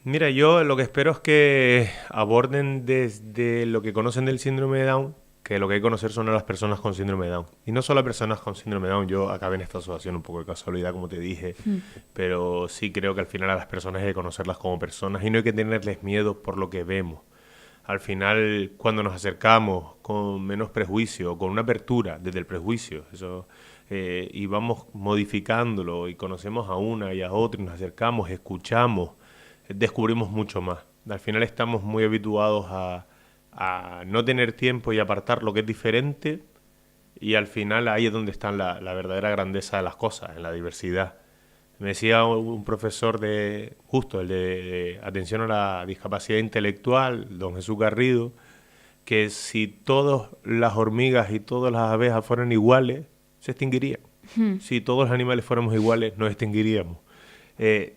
Mira, yo lo que espero es que aborden desde lo que conocen del síndrome de Down, que lo que hay que conocer son a las personas con síndrome de Down. Y no solo a personas con síndrome de Down, yo acabé en esta asociación un poco de casualidad, como te dije, pero sí creo que al final a las personas hay que conocerlas como personas y no hay que tenerles miedo por lo que vemos. Al final, cuando nos acercamos con menos prejuicio, con una apertura desde el prejuicio, eso, y vamos modificándolo y conocemos a una y a otra y nos acercamos, escuchamos, descubrimos mucho más. Al final estamos muy habituados a no tener tiempo y apartar lo que es diferente y al final ahí es donde está la verdadera grandeza de las cosas, en la diversidad. Me decía un profesor de atención a la discapacidad intelectual, don Jesús Garrido, que si todas las hormigas y todas las abejas fueran iguales, se extinguirían. Si todos los animales fuéramos iguales, nos extinguiríamos.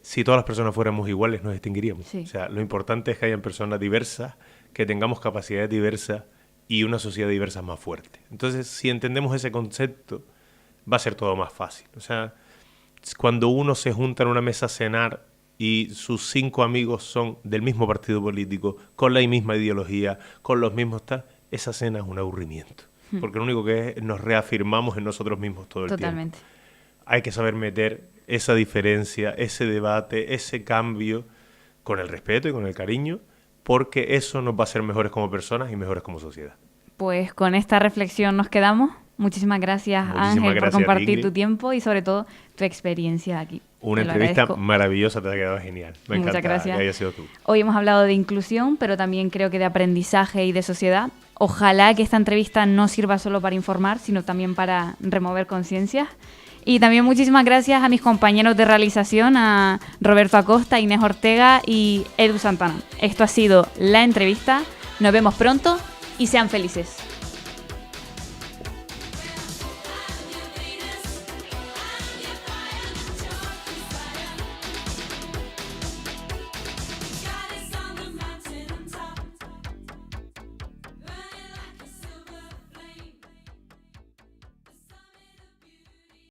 Si todas las personas fuéramos iguales, nos extinguiríamos. Sí. O sea, lo importante es que hayan personas diversas, que tengamos capacidades diversas y una sociedad diversa más fuerte. Entonces, si entendemos ese concepto, va a ser todo más fácil. O sea, cuando uno se junta en una mesa a cenar y sus 5 amigos son del mismo partido político, con la misma ideología, con los mismos tal, esa cena es un aburrimiento. Porque lo único que es nos reafirmamos en nosotros mismos todo el Totalmente. tiempo. Hay que saber meter esa diferencia, ese debate, ese cambio con el respeto y con el cariño, porque eso nos va a hacer mejores como personas y mejores como sociedad. Pues con esta reflexión nos quedamos. Muchísimas gracias, Muchísimas Ángel, gracias por a ti, compartir Ingrid. tu tiempo y sobre todo tu experiencia aquí. Una Te lo entrevista agradezco. maravillosa, te ha quedado genial. Me Muchas encanta gracias. que hayas sido tú. Hoy hemos hablado de inclusión, pero también creo que de aprendizaje y de sociedad. Ojalá que esta entrevista no sirva solo para informar, sino también para remover conciencias. Y también muchísimas gracias a mis compañeros de realización, a Roberto Acosta, Inés Ortega y Edu Santana. Esto ha sido La Entrevista. Nos vemos pronto y sean felices.